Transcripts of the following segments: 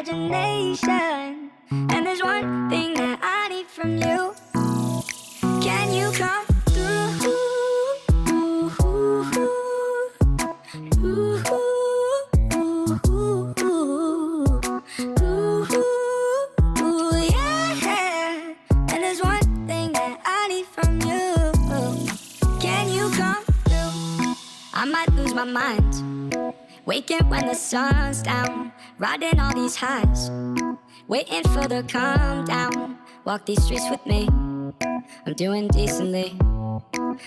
imagination. And there's one thing that I need from you. Can you come through? Yeah. And there's one thing that I need from you. Can you come through? I might lose my mind, waking when the sun's down, riding all these highs, waiting for the calm down. Walk these streets with me, I'm doing decently,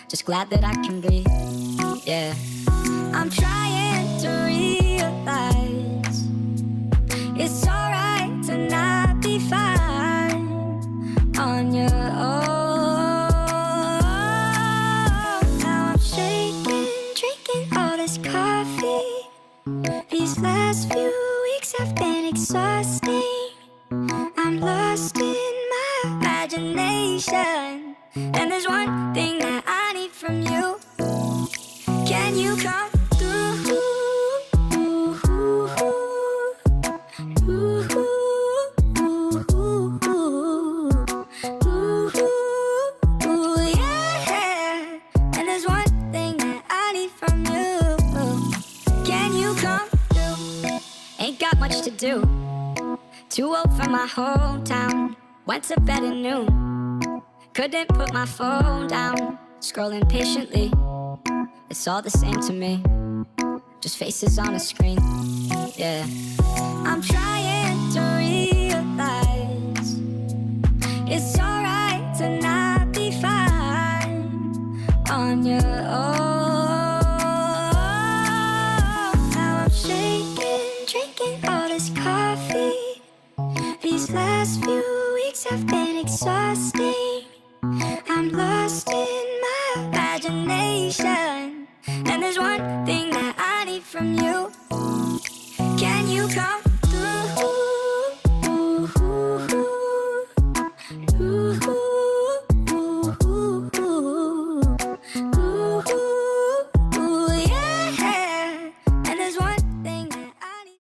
just glad that I can breathe, yeah. I'm trying to realize it's alright to not be fine on your own. Now I'm shaking, drinking all this coffee. These last few weeks have been exhausting. I'm lost in my imagination. And there's one thing that I need from you. Can you come through? Yeah. And there's one thing that I need from you. Can you come through? Ain't got much to do, too old for my hometown. Went to bed at noon, couldn't put my phone down. Scrolling patiently, it's all the same to me, just faces on a screen, yeah. I'm trying to realize it's alright to not be fine on your own. Now I'm shaking, drinking all this coffee. These last few weeks have been exhausting.